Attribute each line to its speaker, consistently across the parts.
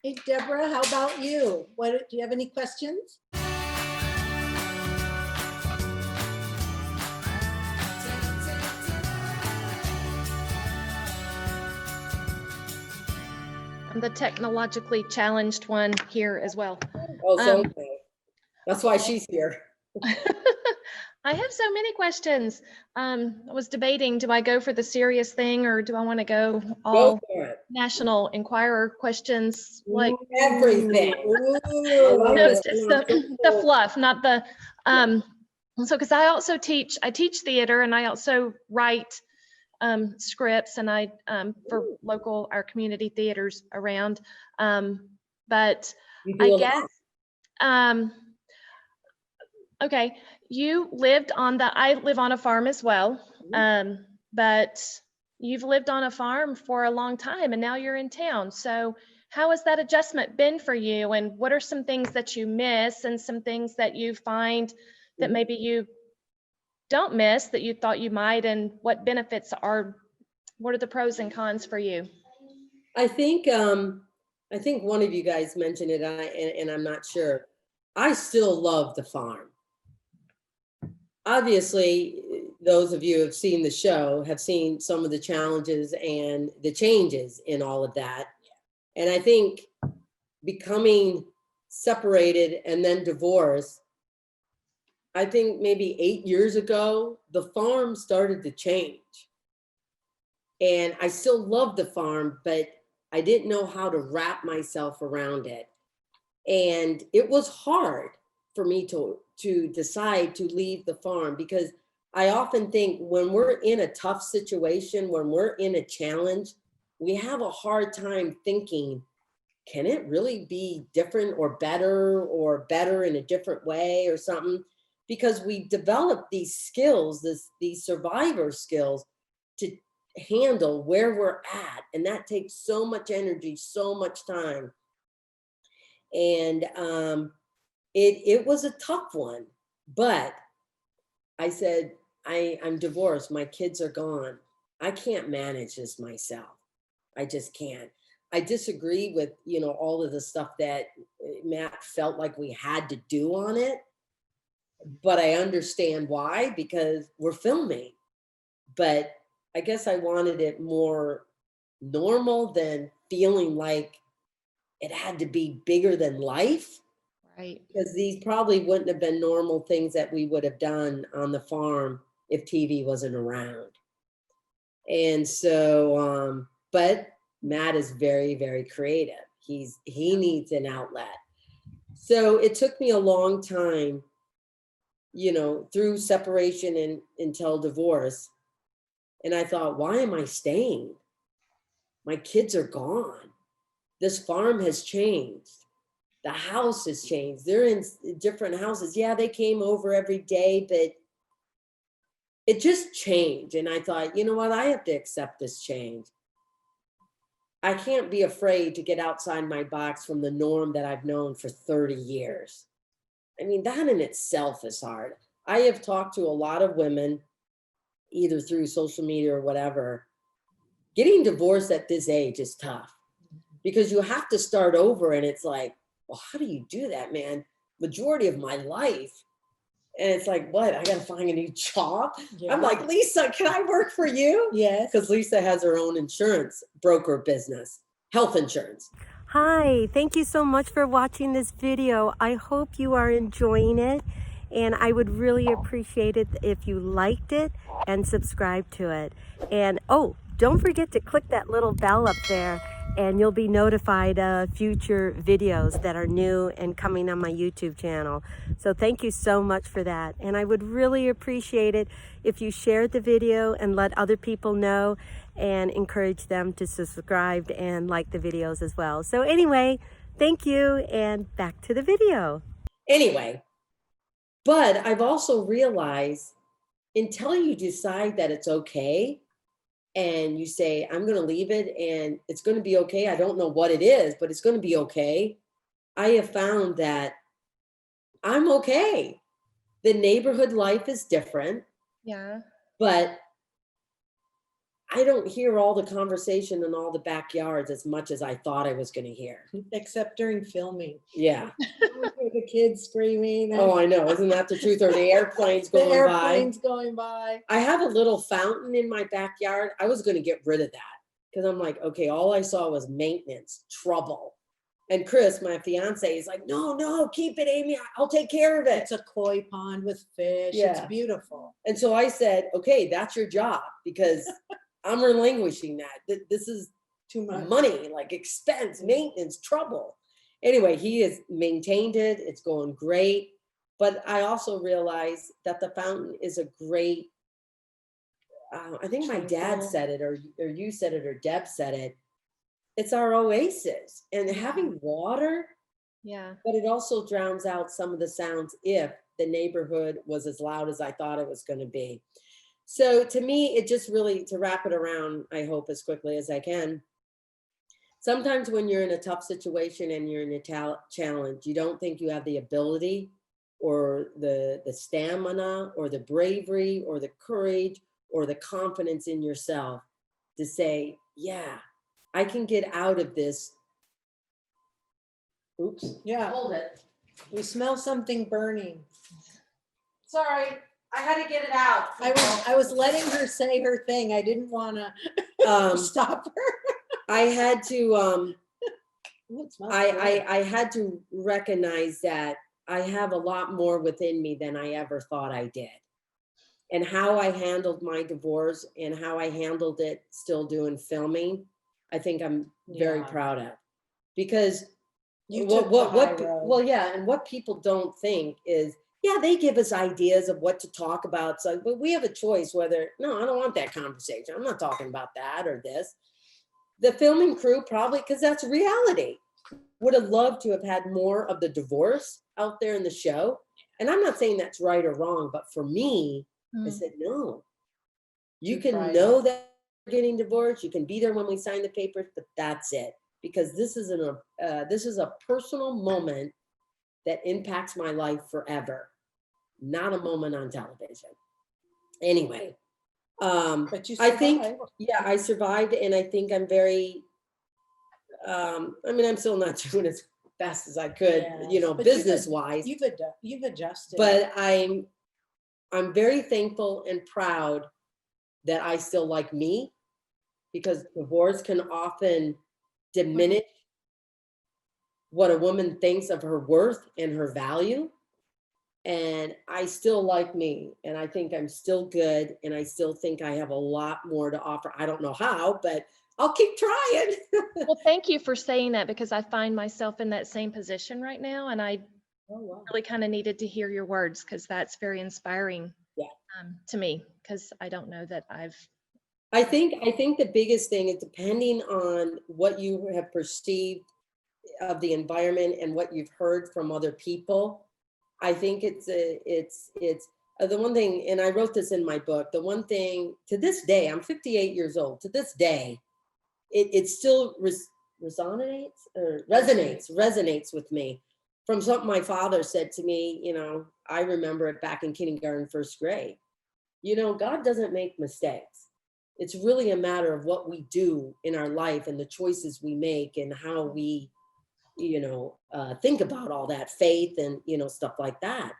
Speaker 1: Hey, Deborah, how about you? Do you have any questions?
Speaker 2: I'm the technologically challenged one here as well.
Speaker 3: Oh, so that's why she's here.
Speaker 2: I have so many questions. I was debating, do I go for the serious thing or do I want to go all National Enquirer questions? Like
Speaker 3: everything.
Speaker 2: Just the fluff, not the, so because I teach theater and I also write scripts and I for our community theaters around. But I guess okay, I live on a farm as well, but you've lived on a farm for a long time and now you're in town. So how has that adjustment been for you? And what are some things that you miss and some things that you find that maybe you don't miss that you thought you might, and what are the pros and cons for you?
Speaker 3: I think one of you guys mentioned it, and I'm not sure. I still love the farm. Obviously, those of you who have seen the show have seen some of the challenges and the changes in all of that. And I think becoming separated and then divorced, I think maybe 8 years ago, the farm started to change. And I still love the farm, but I didn't know how to wrap myself around it. And it was hard for me to decide to leave the farm, because I often think when we're in a tough situation, when we're in a challenge, we have a hard time thinking, can it really be different or better in a different way or something? Because we develop these skills, these survivor skills to handle where we're at. And that takes so much energy, so much time. And it was a tough one, but I said, I'm divorced. My kids are gone. I can't manage this myself. I just can't. I disagree with, all of the stuff that Matt felt like we had to do on it, but I understand why, because we're filming. But I guess I wanted it more normal than feeling like it had to be bigger than life.
Speaker 2: Right.
Speaker 3: Because these probably wouldn't have been normal things that we would have done on the farm if TV wasn't around. And so, but Matt is very, very creative. He needs an outlet. So it took me a long time, through separation and until divorce. And I thought, why am I staying? My kids are gone. This farm has changed. The house has changed. They're in different houses. Yeah, they came over every day, but it just changed. And I thought, you know what? I have to accept this change. I can't be afraid to get outside my box from the norm that I've known for 30 years. I mean, that in itself is hard. I have talked to a lot of women, either through social media or whatever. Getting divorced at this age is tough because you have to start over. And it's like, well, how do you do that, man? Majority of my life. And it's like, what? I got to find a new job. Yeah. I'm like, Lisa, can I work for you? Yes. Because Lisa has her own insurance broker business, health insurance.
Speaker 4: Hi, thank you so much for watching this video. I hope you are enjoying it. And I would really appreciate it if you liked it and subscribe to it. And don't forget to click that little bell up there, and you'll be notified of future videos that are new and coming on my YouTube channel. So thank you so much for that. And I would really appreciate it if you shared the video and let other people know and encourage them to subscribe and like the videos as well. So anyway, thank you, and back to the video.
Speaker 3: Anyway, but I've also realized until you decide that it's okay, and you say, I'm going to leave it and it's going to be okay. I don't know what it is, but it's going to be okay. I have found that I'm okay. The neighborhood life is different.
Speaker 2: Yeah.
Speaker 3: But I don't hear all the conversation in all the backyards as much as I thought I was going to hear.
Speaker 1: Except during filming.
Speaker 3: Yeah.
Speaker 1: The kids screaming. and
Speaker 3: Oh, I know. Isn't that the truth? Or the airplanes
Speaker 1: The
Speaker 3: going
Speaker 1: airplanes
Speaker 3: by.
Speaker 1: going by.
Speaker 3: I have a little fountain in my backyard. I was going to get rid of that because I'm like, okay, all I saw was maintenance, trouble. And Chris, my fiance, is like, no, keep it, Amy. I'll take care of it.
Speaker 1: It's a koi pond with fish.
Speaker 3: Yeah.
Speaker 1: It's beautiful.
Speaker 3: And so I said, okay, that's your job because I'm relinquishing that. This is
Speaker 1: Too much.
Speaker 3: money, like expense, maintenance, trouble. Anyway, he has maintained it. It's going great. But I also realized that the fountain is a great, I think my dad
Speaker 1: Tranquil.
Speaker 3: said it, or you said it, or Deb said it. It's our oasis. And having water,
Speaker 2: Yeah.
Speaker 3: but it also drowns out some of the sounds if the neighborhood was as loud as I thought it was going to be. So to me, it just really, to wrap it around, I hope as quickly as I can. Sometimes when you're in a tough situation and you're in a challenge, you don't think you have the ability or the stamina or the bravery or the courage or the confidence in yourself to say, yeah, I can get out of this. Oops.
Speaker 1: Yeah.
Speaker 3: Hold it.
Speaker 1: We smell something burning.
Speaker 3: Sorry, I had to get it out.
Speaker 1: I was letting her say her thing. I didn't want to stop her.
Speaker 3: I had to,
Speaker 1: Ooh, it smells good.
Speaker 3: I had to recognize that I have a lot more within me than I ever thought I did. And how I handled my divorce and how I handled it still doing filming, I think I'm very
Speaker 1: Yeah.
Speaker 3: proud of. Because
Speaker 1: You took the high road.
Speaker 3: well, yeah, and what people don't think is, yeah, they give us ideas of what to talk about. So, but we have a choice whether, no, I don't want that conversation. I'm not talking about that or this. The filming crew probably, because that's reality, would have loved to have had more of the divorce out there in the show. And I'm not saying that's right or wrong, but for me, I said, no, you
Speaker 1: Too
Speaker 3: can
Speaker 1: private.
Speaker 3: know that you're getting divorced. You can be there when we sign the papers, but that's it. Because this is a personal moment that impacts my life forever, not a moment on television. Anyway,
Speaker 1: But you
Speaker 3: I think,
Speaker 1: survived.
Speaker 3: yeah, I survived, and I think I'm very, I mean, I'm still not doing as fast as I could,
Speaker 1: Yes, but
Speaker 3: business wise,
Speaker 1: You've adjusted.
Speaker 3: but I'm very thankful and proud that I still like me, because divorce can often diminish what a woman thinks of her worth and her value. And I still like me, and I think I'm still good, and I still think I have a lot more to offer. I don't know how, but I'll keep trying.
Speaker 2: Well, thank you for saying that, because I find myself in that same position right now, and I
Speaker 3: Oh, wow.
Speaker 2: really kind of needed to hear your words, because that's very inspiring to me, because I don't know that
Speaker 3: I think the biggest thing is, depending on what you have perceived of the environment and what you've heard from other people, I think it's the one thing, and I wrote this in my book, the one thing to this day, I'm 58 years old, to this day, it still resonates with me from something my father said to me. I remember it back in kindergarten, first grade. God doesn't make mistakes. It's really a matter of what we do in our life and the choices we make and how we think about all that faith and, stuff like that.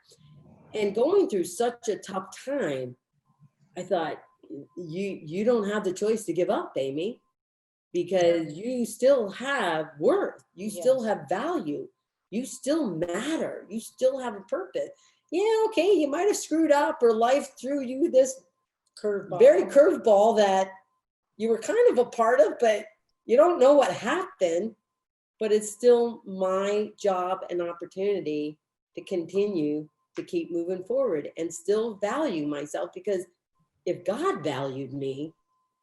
Speaker 3: And going through such a tough time, I thought, you don't have the choice to give up, Amy, because you still have worth. You still have value. You still matter. You still have a purpose. Yeah, okay, you might have screwed up, or life threw you this curveball that you were kind of a part of, but you don't know what happened. But it's still my job and opportunity to continue to keep moving forward and still value myself, because if God valued me,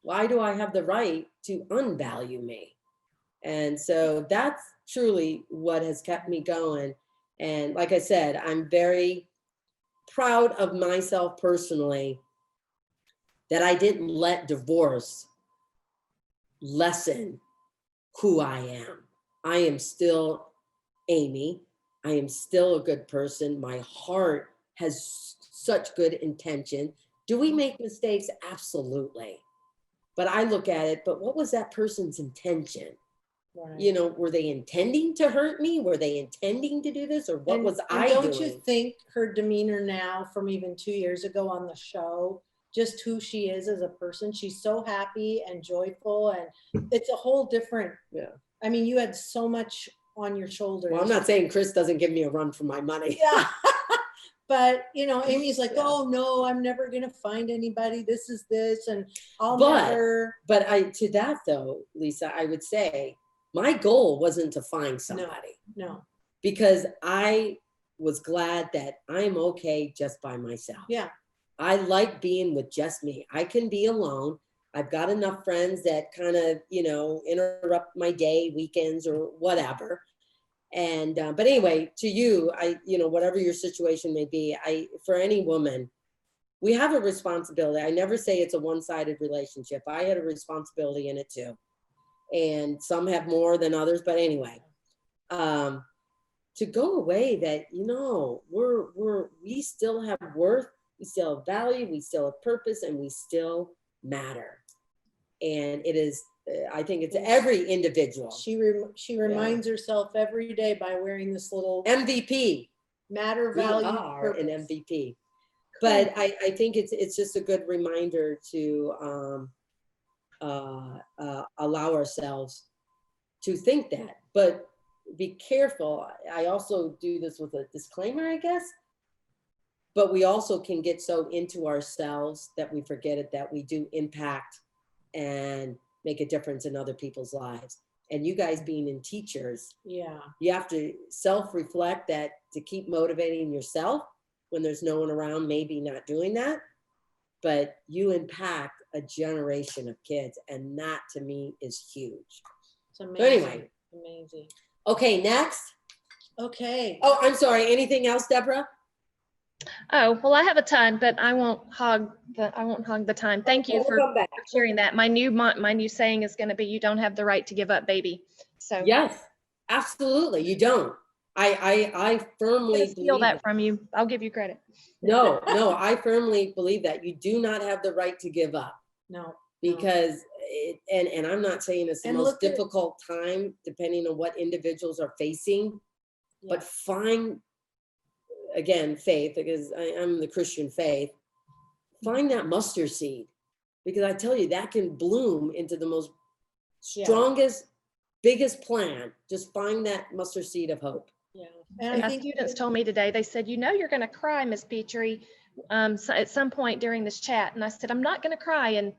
Speaker 3: why do I have the right to unvalue me? And so that's truly what has kept me going. And like I said, I'm very proud of myself personally, that I didn't let divorce lessen who I am. I am still Amy. I am still a good person. My heart has such good intention. Do we make mistakes? Absolutely. But I look at it, but what was that person's intention?
Speaker 1: Right.
Speaker 3: You know, were they intending to hurt me? Were they intending to do this? Or what was I
Speaker 1: don't
Speaker 3: doing?
Speaker 1: you think her demeanor now from even 2 years ago on the show, just who she is as a person, she's so happy and joyful, and it's a whole different,
Speaker 3: Yeah.
Speaker 1: I mean, you had so much on your shoulders.
Speaker 3: Well, I'm not saying Chris doesn't give me a run for my money.
Speaker 1: Yeah. But, you know, Amy's like,
Speaker 3: Yeah.
Speaker 1: oh no, I'm never going to find anybody. This is this. And I'll
Speaker 3: But-
Speaker 1: never.
Speaker 3: But to that though, Lisa, I would say my goal wasn't to find somebody,
Speaker 1: No.
Speaker 3: because I was glad that I'm okay just by myself.
Speaker 1: Yeah.
Speaker 3: I like being with just me. I can be alone. I've got enough friends that kind of, you know, interrupt my day, weekends or whatever. And, but anyway, to you, you know, whatever your situation may be, for any woman, we have a responsibility. I never say it's a one-sided relationship. I had a responsibility in it too. And some have more than others, but anyway, to go away that, you know, we still have worth, we still have value, we still have purpose, and we still matter. And it is, I think it's every individual.
Speaker 1: She reminds herself every day by wearing this little
Speaker 3: MVP.
Speaker 1: matter,
Speaker 3: We
Speaker 1: value,
Speaker 3: are an
Speaker 1: purpose.
Speaker 3: MVP. But I think it's just a good reminder to allow ourselves to think that. But be careful. I also do this with a disclaimer, I guess. But we also can get so into ourselves that we forget it, that we do impact and make a difference in other people's lives. And you guys being in teachers,
Speaker 1: Yeah.
Speaker 3: you have to self-reflect that to keep motivating yourself when there's no one around, maybe not doing that, but you impact a generation of kids. And that to me is huge.
Speaker 1: It's amazing.
Speaker 3: So anyway.
Speaker 1: Amazing.
Speaker 3: Okay, next.
Speaker 1: Okay.
Speaker 3: Oh, I'm sorry. Anything else, Deborah?
Speaker 2: Oh, well, I have a ton, but I won't hog the time. Thank you
Speaker 3: We'll
Speaker 2: for
Speaker 3: come back.
Speaker 2: sharing that. My new saying is going to be, you don't have the right to give up, baby. So
Speaker 3: Yes, absolutely. You don't. I
Speaker 2: I'm
Speaker 3: firmly
Speaker 2: gonna steal
Speaker 3: believe
Speaker 2: that from you. I'll give you credit.
Speaker 3: No, I firmly believe that you do not have the right to give up,
Speaker 1: No.
Speaker 3: because and I'm not saying it's the
Speaker 1: And
Speaker 3: most
Speaker 1: look at-
Speaker 3: difficult time, depending on what individuals are facing, but find, again, faith, because I'm the Christian faith, find that mustard seed, because I tell you, that can bloom into the most strongest, biggest plant. Just find that mustard seed of hope.
Speaker 1: Yeah.
Speaker 2: And
Speaker 1: And I
Speaker 2: my
Speaker 1: think
Speaker 2: students told me today, they said, you know, you're going to cry, Miss Petrie, at some point during this chat. And I said, I'm not going to cry. And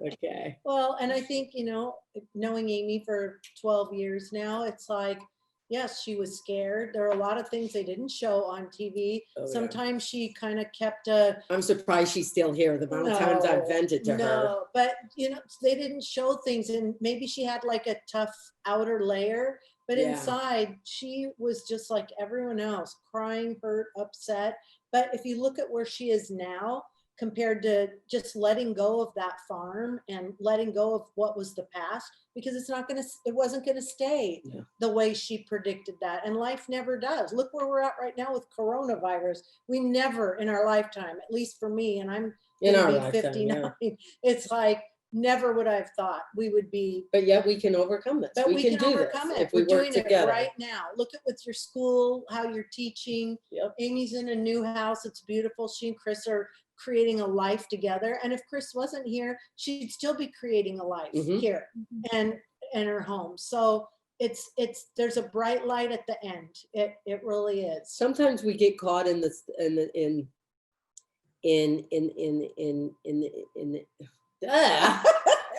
Speaker 3: Okay.
Speaker 1: well, and I think, you know, knowing Amy for 12 years now, it's like, yes, she was scared. There are a lot of things they didn't show on TV.
Speaker 3: Oh, yeah.
Speaker 1: Sometimes she kind of kept a,
Speaker 3: I'm surprised she's still here, the amount of times I've vented to her.
Speaker 1: no, but you know, they didn't show things, and maybe she had like a tough outer layer, but
Speaker 3: Yeah.
Speaker 1: inside she was just like everyone else, crying, hurt, upset. But if you look at where she is now, compared to just letting go of that farm and letting go of what was the past, because it wasn't going to stay the way she predicted that. And life never does. Look where we're at right now with coronavirus. We never in our lifetime, at least for me, and I'm
Speaker 3: In our
Speaker 1: gonna be
Speaker 3: lifetime,
Speaker 1: 59,
Speaker 3: yeah.
Speaker 1: it's like never would I have thought we would be.
Speaker 3: But yet we can overcome this.
Speaker 1: But we can
Speaker 3: do
Speaker 1: overcome
Speaker 3: this
Speaker 1: it.
Speaker 3: if we
Speaker 1: We're
Speaker 3: work
Speaker 1: doing
Speaker 3: together.
Speaker 1: it right now. Look at with your school, how you're teaching.
Speaker 3: Yep.
Speaker 1: Amy's in a new house. It's beautiful. She and Chris are creating a life together. And if Chris wasn't here, she'd still be creating a life here and in her home. So there's a bright light at the end. It really is.
Speaker 3: Sometimes we get caught in this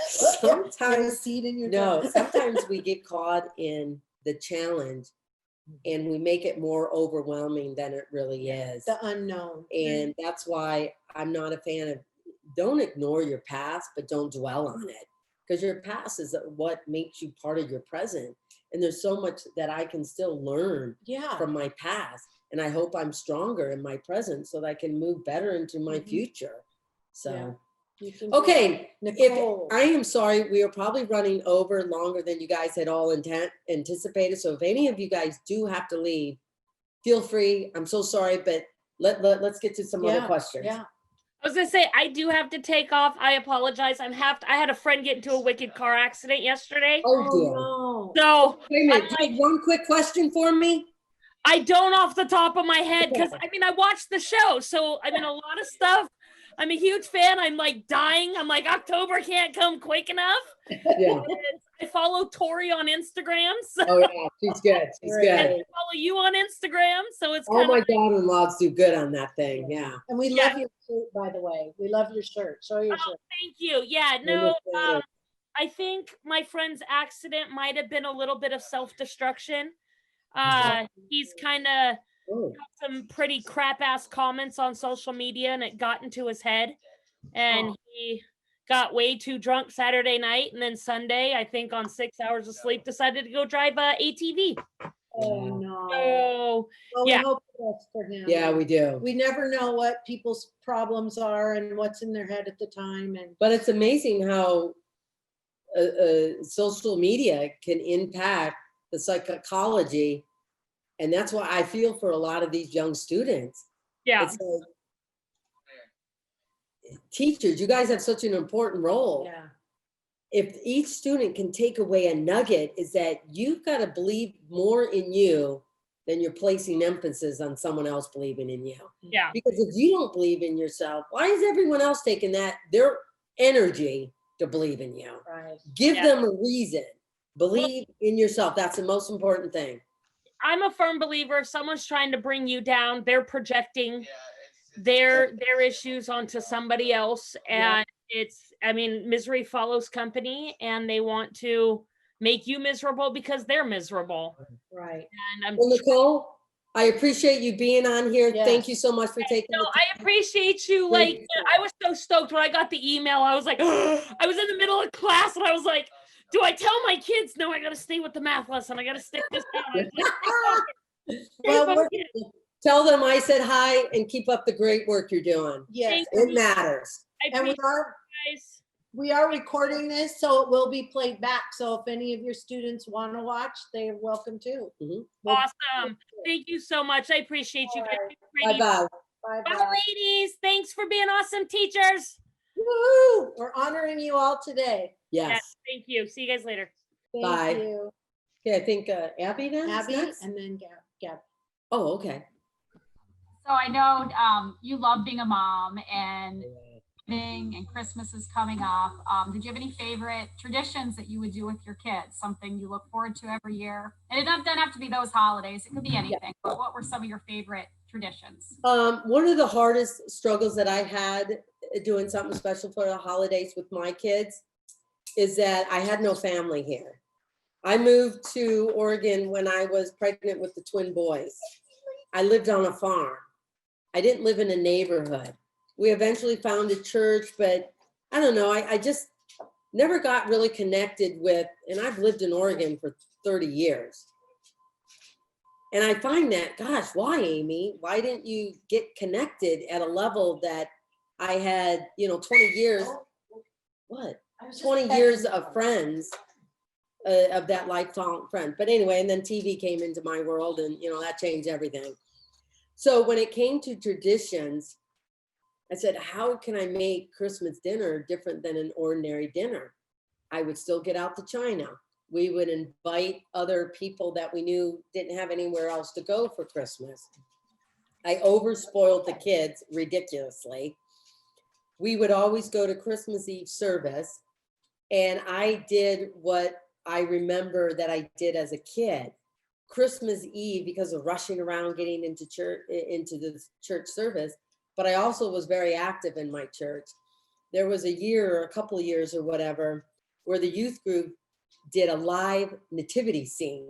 Speaker 3: sometimes
Speaker 1: seed in your
Speaker 3: sometimes we get caught in the challenge and we make it more overwhelming than it really is.
Speaker 1: The unknown.
Speaker 3: And that's why I'm not a fan of, don't ignore your past, but don't dwell on it, because your past is what makes you part of your present. And there's so much that I can still learn from my past. And I hope I'm stronger in my present so that I can move better into my future. So, okay.
Speaker 1: Nicole.
Speaker 3: I am sorry, we are probably running over longer than you guys had all anticipated. So if any of you guys do have to leave, feel free. I'm so sorry, but let's get to some other questions.
Speaker 1: Yeah.
Speaker 5: I was gonna say, I do have to take off. I apologize. I had a friend get into a wicked car accident yesterday.
Speaker 3: Oh, dear.
Speaker 1: no.
Speaker 5: So
Speaker 3: Wait a minute, do you have one quick question for me?
Speaker 5: I don't off the top of my head, because I mean, I watched the show. So I mean, a lot of stuff. I'm a huge fan. I'm like dying. I'm like, October can't come quick enough.
Speaker 3: Yeah.
Speaker 5: I follow Tori on Instagram. So
Speaker 3: Oh yeah, she's good. She's
Speaker 1: Great.
Speaker 3: good.
Speaker 5: I follow you on Instagram. So it's
Speaker 3: All
Speaker 5: kind
Speaker 3: my
Speaker 5: of
Speaker 3: daughter-in-laws do good on that thing. Yeah.
Speaker 1: And we love your shirt, by the way. We love your shirt. Show your shirt.
Speaker 5: thank you. Yeah, no, I think my friend's accident might have been a little bit of self-destruction. He's kind of
Speaker 3: Oh.
Speaker 5: got some pretty crap ass comments on social media, and it got into his head, and he got way too drunk Saturday night, and then Sunday, I think on 6 hours of sleep, decided to go drive a ATV.
Speaker 1: Oh no.
Speaker 5: So
Speaker 1: Well,
Speaker 5: yeah.
Speaker 1: we hope the best for him.
Speaker 3: Yeah, we do.
Speaker 1: We never know what people's problems are and what's in their head at the time. And
Speaker 3: But it's amazing how social media can impact the psychology. And that's why I feel for a lot of these young students.
Speaker 5: Yeah.
Speaker 3: It's like, teachers, you guys have such an important role.
Speaker 1: yeah,
Speaker 3: If each student can take away a nugget, is that you've got to believe more in you than you're placing emphasis on someone else believing in you.
Speaker 5: Yeah.
Speaker 3: Because if you don't believe in yourself, why is everyone else taking their energy to believe in you?
Speaker 1: right.
Speaker 3: Give
Speaker 5: Yeah.
Speaker 3: them a reason. Believe in yourself. That's the most important thing.
Speaker 5: I'm a firm believer if someone's trying to bring you down, they're projecting their issues onto somebody else. And I mean, misery follows company, and they want to make you miserable because they're miserable.
Speaker 1: Right.
Speaker 5: And I'm
Speaker 3: Well, Nicole, I appreciate you being on here.
Speaker 1: Yes.
Speaker 3: Thank you so much for taking
Speaker 5: no,
Speaker 3: the
Speaker 5: I appreciate you.
Speaker 3: Thank
Speaker 5: Like, I was so stoked when I got the email. I was like, I was in the middle of class, and I was like, do I tell my kids? No, I got to stay with the math lesson. I got to stick this down. I was like,
Speaker 1: Well,
Speaker 5: stay
Speaker 1: we're-
Speaker 5: focused.
Speaker 3: Tell them I said hi and keep up the great work you're doing.
Speaker 1: Yes.
Speaker 3: It matters.
Speaker 5: I
Speaker 1: And
Speaker 5: appreciate you guys.
Speaker 1: we are recording this, so it will be played back. So if any of your students want to watch, they're welcome to.
Speaker 3: Mhm.
Speaker 1: We'll-
Speaker 5: Awesome. Thank you so much. I appreciate you guys.
Speaker 3: Bye bye.
Speaker 1: Bye
Speaker 5: Bye,
Speaker 1: bye.
Speaker 5: ladies. Thanks for being awesome teachers.
Speaker 1: Woo! We're honoring you all today.
Speaker 3: Yes.
Speaker 5: Thank you. See you guys later.
Speaker 1: Thank
Speaker 3: Bye.
Speaker 1: you.
Speaker 3: Okay, I think Abby then. is
Speaker 1: Abby
Speaker 3: next?
Speaker 1: and then Gab.
Speaker 3: Oh, okay.
Speaker 6: So I know you love being a mom, and and Christmas is coming up. Did you have any favorite traditions that you would do with your kids? Something you look forward to every year? And it doesn't have to be those holidays. It could be anything. But what were some of your favorite traditions?
Speaker 3: One of the hardest struggles that I had doing something special for the holidays with my kids is that I had no family here. I moved to Oregon when I was pregnant with the twin boys. I lived on a farm. I didn't live in a neighborhood. We eventually found a church, but I don't know, I just never got really connected with, and I've lived in Oregon for 30 years. And I find that, gosh, why, Amy? Why didn't you get connected at a level that I had, 20 years, what? 20 years of friends, of that lifelong friend. But anyway, and then TV came into my world, and, that changed everything. So when it came to traditions, I said, how can I make Christmas dinner different than an ordinary dinner? I would still get out to China. We would invite other people that we knew didn't have anywhere else to go for Christmas. I overspoiled the kids ridiculously. We would always go to Christmas Eve service. And I did what I remember that I did as a kid. Christmas Eve, because of rushing around getting into the church service, but I also was very active in my church. There was a year or a couple of years or whatever where the youth group did a live nativity scene,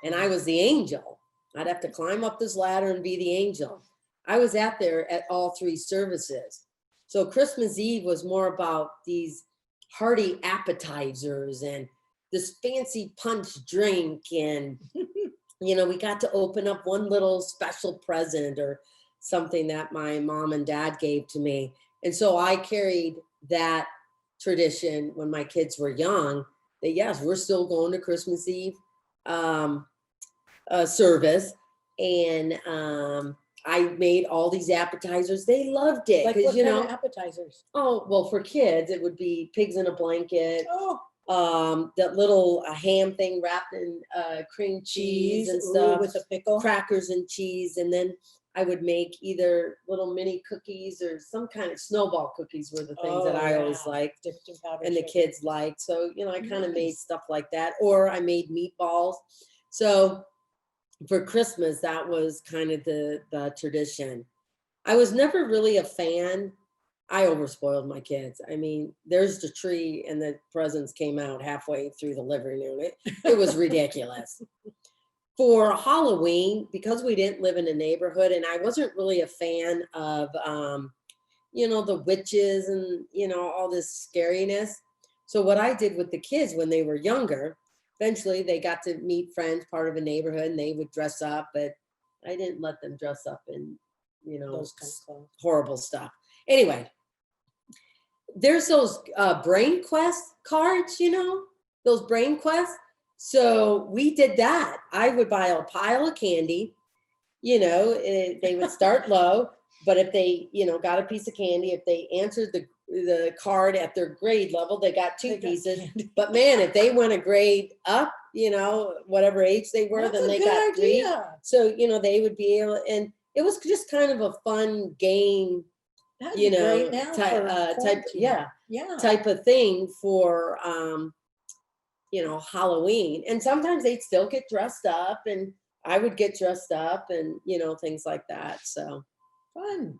Speaker 3: and I was the angel. I'd have to climb up this ladder and be the angel. I was out there at all three services. So Christmas Eve was more about these hearty appetizers and this fancy punch drink, and we got to open up one little special present or something that my mom and dad gave to me. And so I carried that tradition when my kids were young, that yes, we're still going to Christmas Eve service. And I made all these appetizers. They loved it.
Speaker 1: Like
Speaker 3: 'Cause,
Speaker 1: what
Speaker 3: you
Speaker 1: kind
Speaker 3: know,
Speaker 1: of appetizers?
Speaker 3: oh, well, for kids, it would be pigs in a blanket,
Speaker 1: Oh,
Speaker 3: that little ham thing wrapped in cream cheese and
Speaker 1: ooh,
Speaker 3: stuff,
Speaker 1: with a pickle.
Speaker 3: crackers and cheese. And then I would make either little mini cookies or some kind of snowball cookies were the things that I always
Speaker 1: yeah.
Speaker 3: liked
Speaker 1: Dipped in powdered
Speaker 3: and the
Speaker 1: sugar.
Speaker 3: kids liked. So, you know, I kind of made
Speaker 1: Nice.
Speaker 3: stuff like that. Or I made meatballs. So for Christmas, that was kind of the tradition. I was never really a fan. I overspoiled my kids. I mean, there's the tree and the presents came out halfway through the living room. It was ridiculous. For Halloween, because we didn't live in a neighborhood and I wasn't really a fan of, you know, the witches and, you know, all this scariness. So what I did with the kids when they were younger, eventually they got to meet friends, part of a neighborhood, and they would dress up, but I didn't let them dress up in, you know,
Speaker 1: Those kind of clothes.
Speaker 3: horrible stuff. Anyway, there's those brain quest cards, you know, those brain quests. So we did that. I would buy a pile of candy, you know, they would start low, but if they, you know, got a piece of candy, if they answered the card at their grade level, they got two
Speaker 1: They got
Speaker 3: pieces.
Speaker 1: candy.
Speaker 3: But man, if they went a grade up, you know, whatever age they were,
Speaker 1: That's
Speaker 3: then
Speaker 1: a
Speaker 3: they
Speaker 1: good
Speaker 3: got three.
Speaker 1: idea.
Speaker 3: So, you know, they would be able, and it was just kind of a fun game,
Speaker 1: That'd
Speaker 3: you
Speaker 1: be
Speaker 3: know,
Speaker 1: great now
Speaker 3: type,
Speaker 1: for
Speaker 3: type,
Speaker 1: quarantine.
Speaker 3: yeah,
Speaker 1: Yeah.
Speaker 3: type of thing for, you know, Halloween. And sometimes they'd still get dressed up and I would get dressed up and, you know, things like that. So,
Speaker 1: Fun.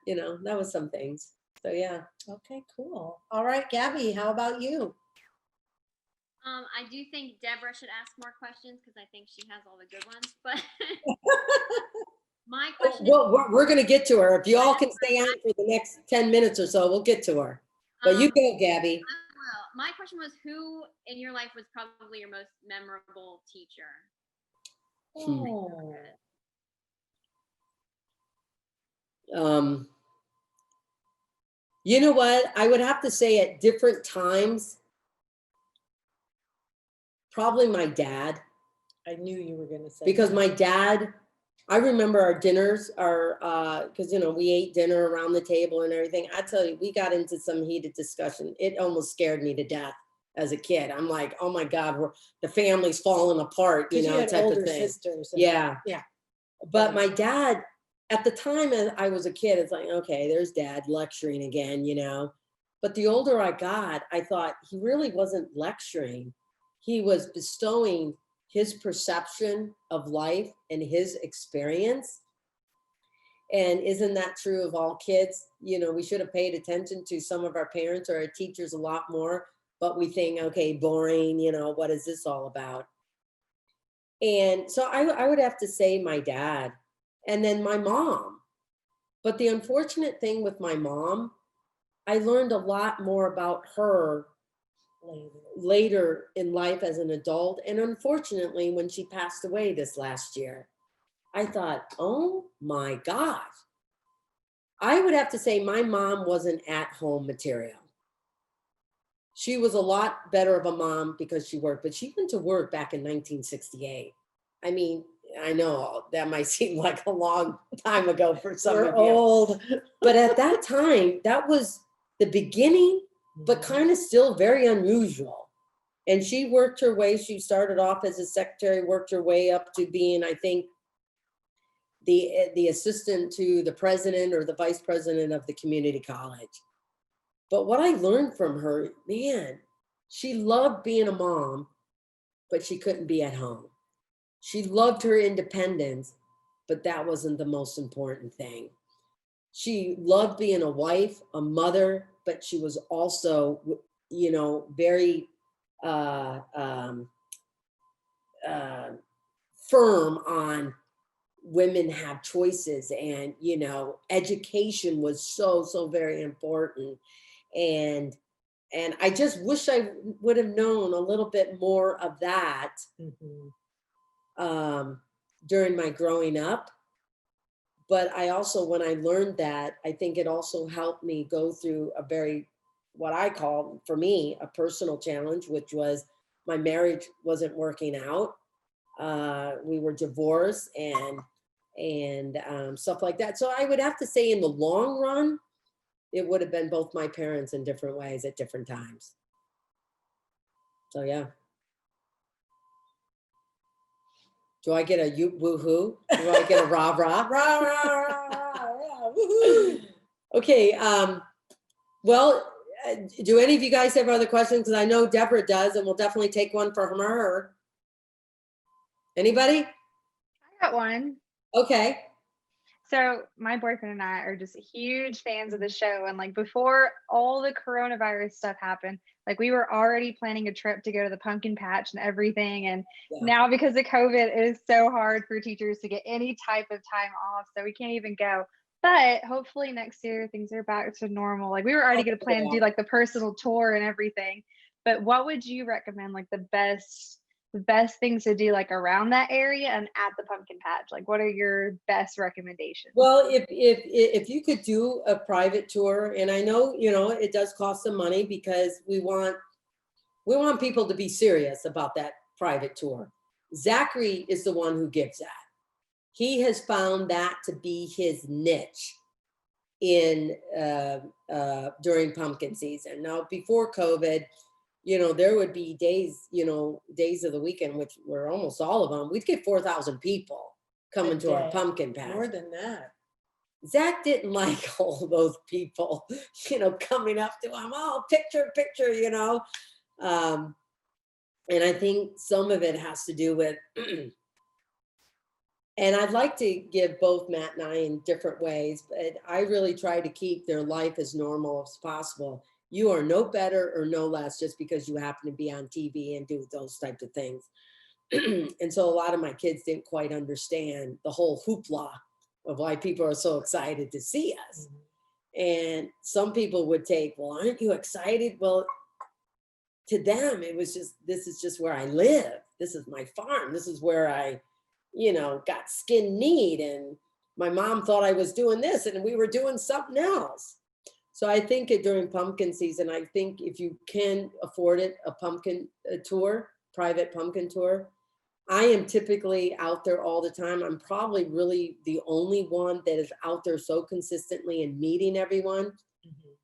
Speaker 3: you know, that was some things. So, yeah.
Speaker 1: Okay, cool. All right, Gabby, how about you?
Speaker 7: I do think Deborah should ask more questions because I think she has all the good ones. But my question
Speaker 3: Well, we're going to get to her. If you all can stay on for the next 10 minutes or so, we'll get to her. But you go, Gabby.
Speaker 7: well, my question was, who in your life was probably your most memorable teacher?
Speaker 1: Oh,
Speaker 3: You know what? I would have to say at different times, probably my dad,
Speaker 1: I knew you were going to say
Speaker 3: because
Speaker 1: that.
Speaker 3: my dad, I remember our dinners, because, you know, we ate dinner around the table and everything. I tell you, we got into some heated discussion. It almost scared me to death as a kid. I'm like, oh my God, the family's falling apart, you
Speaker 1: 'Cause
Speaker 3: know,
Speaker 1: had
Speaker 3: type
Speaker 1: older
Speaker 3: of thing.
Speaker 1: sisters. and-
Speaker 3: Yeah.
Speaker 1: Yeah.
Speaker 3: But my dad, at the time as I was a kid, it's like, okay, there's dad lecturing again, you know. But the older I got, I thought he really wasn't lecturing. He was bestowing his perception of life and his experience. And isn't that true of all kids? You know, we should have paid attention to some of our parents or our teachers a lot more, but we think, okay, boring, you know, what is this all about? And so I would have to say my dad and then my mom. But the unfortunate thing with my mom, I learned a lot more about her later in life as an adult. And unfortunately, when she passed away this last year, I thought, oh my gosh. I would have to say my mom wasn't at-home material. She was a lot better of a mom because she worked, but she went to work back in 1968. I mean, I know that might seem like a long time ago for some
Speaker 1: We're
Speaker 3: of you.
Speaker 1: old.
Speaker 3: But at that time, that was the beginning, but kind of still very unusual. And she worked her way, she started off as a secretary, worked her way up to being, I think, the assistant to the president or the vice president of the community college. But what I learned from her, man, she loved being a mom, but she couldn't be at home. She loved her independence, but that wasn't the most important thing. She loved being a wife, a mother, but she was also, you know, very firm on women have choices, and, you know, education was so very important. And I just wish I would have known a little bit more of that during my growing up. But I also, when I learned that, I think it also helped me go through a very, what I call, for me, a personal challenge, which was my marriage wasn't working out. We were divorced, and and stuff like that. So I would have to say in the long run, it would have been both my parents in different ways at different times. So yeah. Do I get a woohoo? Do I get a rah rah? Rah rah rah rah, woohoo. Okay, well, do any of you guys have other questions? Because I know Deborah does, and we'll definitely take one for her. Anybody?
Speaker 8: I got one.
Speaker 3: Okay.
Speaker 8: So my boyfriend and I are just huge fans of the show. And like before all the coronavirus stuff happened, like we were already planning a trip to go to the pumpkin patch and everything. And now because of COVID, it is so hard for teachers to get any type of time off. So we can't even go. But hopefully next year things are back to normal. Like we were already going to plan to do like the personal tour and everything. But what would you recommend, like the best things to do like around that area and at the pumpkin patch? Like what are your best recommendations?
Speaker 3: Well, if you could do a private tour, and I know, you know, it does cost some money because we want people to be serious about that private tour. Zachary is the one who gives that. He has found that to be his niche in during pumpkin season. Now, before COVID, you know, there would be days, you know, days of the weekend, which were almost all of them, we'd get 4,000 people coming to our pumpkin patch.
Speaker 1: More than that.
Speaker 3: Zach didn't like all those people, you know, coming up to him, oh, picture, you know. And I think some of it has to do with, and I'd like to give both Matt and I in different ways, but I really try to keep their life as normal as possible. You are no better or no less just because you happen to be on TV and do those types of things. And so a lot of my kids didn't quite understand the whole hoopla of why people are so excited to see us. And some people would take, well, aren't you excited? Well, to them, it was just, this is just where I live. This is my farm. This is where I, you know, got skin need. And my mom thought I was doing this and we were doing something else. So I think during pumpkin season, I think if you can afford it, a pumpkin tour, private pumpkin tour. I am typically out there all the time. I'm probably really the only one that is out there so consistently and meeting everyone.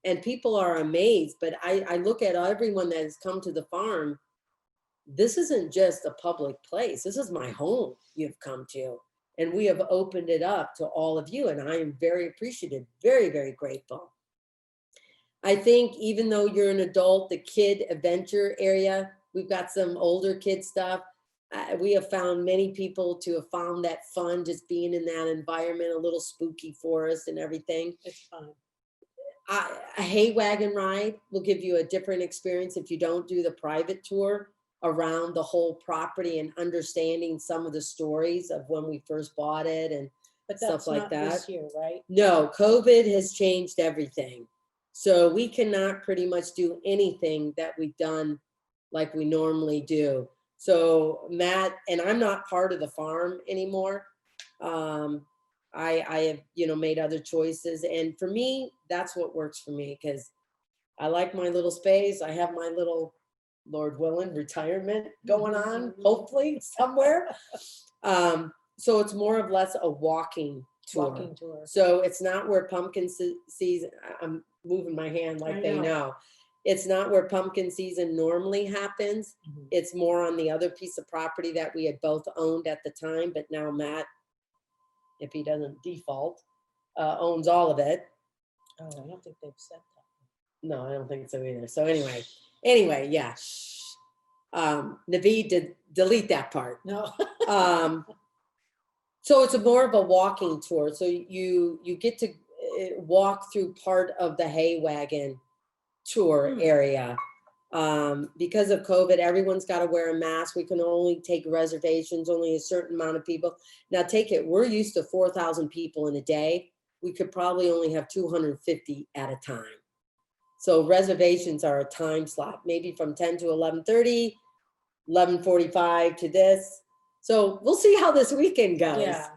Speaker 3: And people are amazed, but I look at everyone that has come to the farm. This isn't just a public place. This is my home you've come to. And we have opened it up to all of you. And I am very appreciative, very, very grateful. I think even though you're an adult, the kid adventure area, we've got some older kid stuff. We have found many people to have found that fun, just being in that environment, a little spooky for us and everything.
Speaker 1: It's fun.
Speaker 3: A hay wagon ride will give you a different experience if you don't do the private tour around the whole property and understanding some of the stories of when we first bought it and stuff like that.
Speaker 1: This year, right?
Speaker 3: No, COVID has changed everything. So we cannot pretty much do anything that we've done like we normally do. So Matt, and I'm not part of the farm anymore. I have, you know, made other choices. And for me, that's what works for me because I like my little space. I have my little, Lord willing, retirement going on, hopefully somewhere. So it's more or less a walking tour. So it's not where pumpkin season, I'm moving my hand like they know. It's not where pumpkin season normally happens. It's more on the other piece of property that we had both owned at the time, but now Matt, if he doesn't default, owns all of it.
Speaker 1: Oh, I don't think they've said that.
Speaker 3: No, I don't think so either. So anyway, yeah. Naveed, delete that part.
Speaker 1: No.
Speaker 3: So it's more of a walking tour. So you get to walk through part of the hay wagon tour area. Because of COVID, everyone's got to wear a mask. We can only take reservations, only a certain amount of people. Now take it, we're used to 4,000 people in a day. We could probably only have 250 at a time. So reservations are a time slot, maybe from 10 to 11:30, 11:45 to this. So we'll see how this weekend goes.
Speaker 1: Yeah.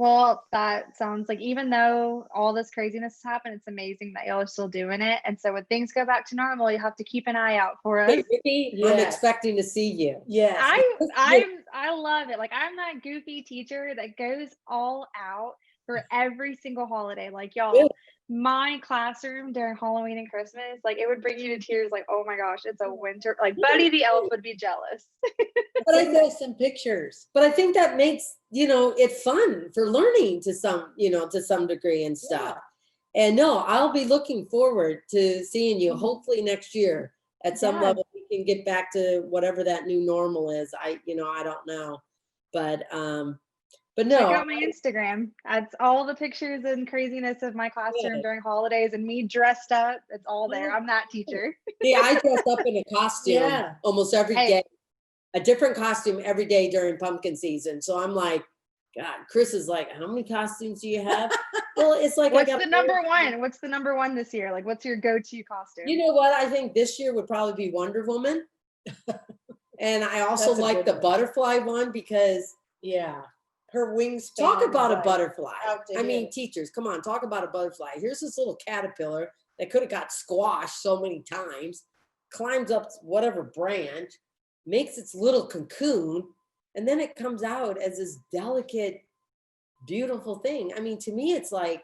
Speaker 8: Well, that sounds like, even though all this craziness has happened, it's amazing that y'all are still doing it. And so when things go back to normal, you have to keep an eye out for us.
Speaker 3: Hey, Ricky, I'm
Speaker 1: Yes.
Speaker 3: expecting to see you.
Speaker 1: Yes.
Speaker 8: I love it. Like, I'm that goofy teacher that goes all out for every single holiday. Like, y'all,
Speaker 3: Really?
Speaker 8: my classroom during Halloween and Christmas, like, it would bring you to tears. Like, oh my gosh, it's a winter. Like, Buddy the elf would be jealous.
Speaker 3: But I
Speaker 1: Send
Speaker 3: think,
Speaker 1: us some pictures.
Speaker 3: but I think that makes, it fun for learning to some degree and stuff. And no, I'll be looking forward to seeing you hopefully next year at some
Speaker 8: Yeah.
Speaker 3: level. We can get back to whatever that new normal is. I don't know, but
Speaker 8: Check
Speaker 3: no,
Speaker 8: out my Instagram. That's all the pictures and craziness of my classroom during holidays and me dressed up. It's all there. I'm that teacher.
Speaker 3: yeah, I dress up in a costume
Speaker 1: Yeah.
Speaker 3: almost every
Speaker 8: Hey.
Speaker 3: day, a different costume every day during pumpkin season. So I'm like, God, Chris is like, how many costumes do you have? Well, it's like,
Speaker 8: What's the number one? What's the number one this year? Like, what's your go-to costume?
Speaker 3: You know what? I think this year would probably be Wonder Woman. And I also
Speaker 1: That's a
Speaker 3: like
Speaker 1: good
Speaker 3: the
Speaker 1: one.
Speaker 3: butterfly one because
Speaker 1: Yeah. Her wingspan.
Speaker 3: talk about
Speaker 1: is
Speaker 3: a
Speaker 1: like
Speaker 3: butterfly.
Speaker 1: out to
Speaker 3: I mean,
Speaker 1: here.
Speaker 3: teachers, come on, talk about a butterfly. Here's this little caterpillar that could have got squashed so many times, climbs up whatever branch, makes its little cocoon, and then it comes out as this delicate, beautiful thing. I mean, to me, it's like,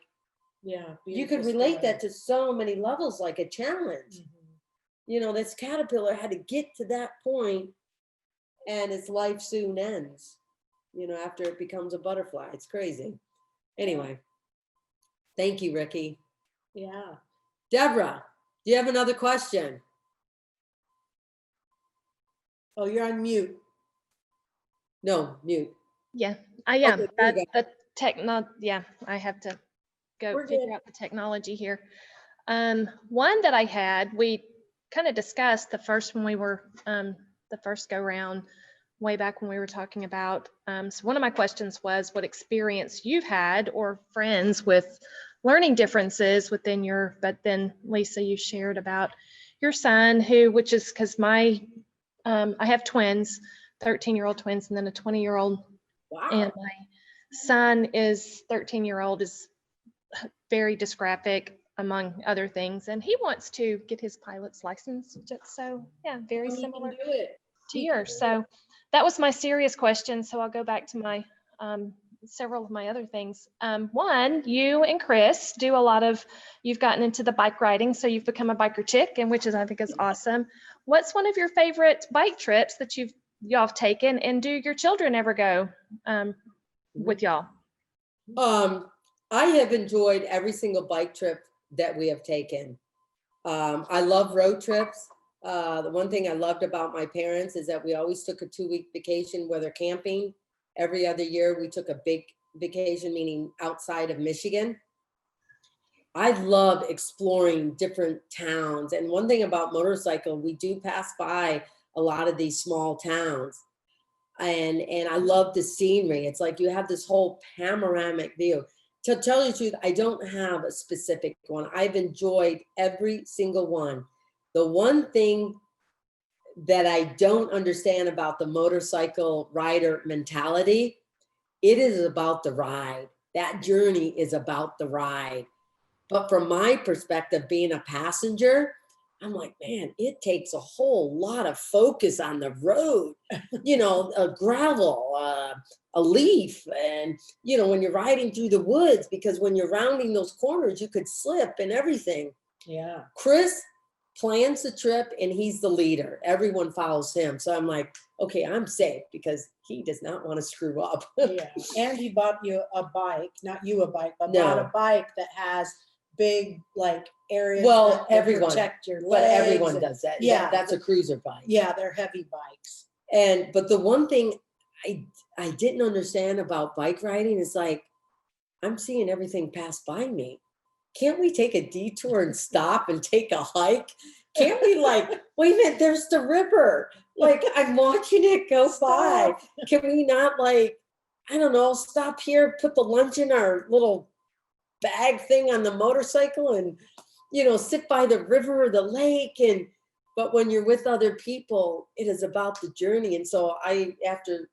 Speaker 1: Yeah.
Speaker 3: you could
Speaker 1: beautiful
Speaker 3: relate
Speaker 1: story.
Speaker 3: that to so many levels, like a challenge.
Speaker 1: Mhm.
Speaker 3: This caterpillar had to get to that point and its life soon ends, after it becomes a butterfly. It's crazy. Anyway, thank you, Ricky.
Speaker 1: Yeah.
Speaker 3: Deborah, do you have another question?
Speaker 1: Oh, you're on mute.
Speaker 3: No, mute.
Speaker 2: Yeah, I am.
Speaker 3: Okay, there you
Speaker 2: I have to go
Speaker 1: We're
Speaker 2: figure
Speaker 1: good.
Speaker 2: out the technology here. One that I had, we kind of discussed the first when we were the first go round, way back when we were talking about. So one of my questions was what experience you've had or friends with learning differences within but then Lisa, you shared about your son which is because I have twins, 13-year-old twins, and then a 20-year-old.
Speaker 3: Wow.
Speaker 2: And my son is 13-year-old, is very dysgraphic, among other things, and he wants to get his pilot's license. So yeah, very similar to yours. So that was my serious question. So I'll go back to my several of my other things. One, you and Chris do you've gotten into the bike riding, so you've become a biker chick, and I think is awesome. What's one of your favorite bike trips that y'all have taken, and do your children ever go with y'all?
Speaker 3: I have enjoyed every single bike trip that we have taken. I love road trips. The one thing I loved about my parents is that we always took a 2-week vacation, whether camping. Every other year, we took a big vacation, meaning outside of Michigan. I love exploring different towns. And one thing about motorcycle, we do pass by a lot of these small towns. And I love the scenery. It's like you have this whole panoramic view. To tell you the truth, I don't have a specific one. I've enjoyed every single one. The one thing that I don't understand about the motorcycle rider mentality, it is about the ride. That journey is about the ride. But from my perspective, being a passenger, I'm like, man, it takes a whole lot of focus on the road, a gravel, a leaf. And, when you're riding through the woods, because when you're rounding those corners, you could slip and everything.
Speaker 1: Yeah.
Speaker 3: Chris plans the trip and he's the leader. Everyone follows him. So I'm like, okay, I'm safe because he does not want to screw up.
Speaker 1: Yeah. And he bought you a bike, not you a bike, but
Speaker 3: No.
Speaker 1: bought a bike that has big areas
Speaker 3: Well,
Speaker 1: that
Speaker 3: everyone,
Speaker 1: protect your legs.
Speaker 3: But everyone
Speaker 1: and-
Speaker 3: does that.
Speaker 1: Yeah.
Speaker 3: That's a cruiser bike.
Speaker 1: Yeah, they're heavy bikes.
Speaker 3: But the one thing I didn't understand about bike riding is like, I'm seeing everything pass by me. Can't we take a detour and stop and take a hike? Can't we wait a minute, there's the river. I'm watching it go by. Can we not I don't know, stop here, put the lunch in our little bag thing on the motorcycle and, sit by the river or the lake. But when you're with other people, it is about the journey. And so after,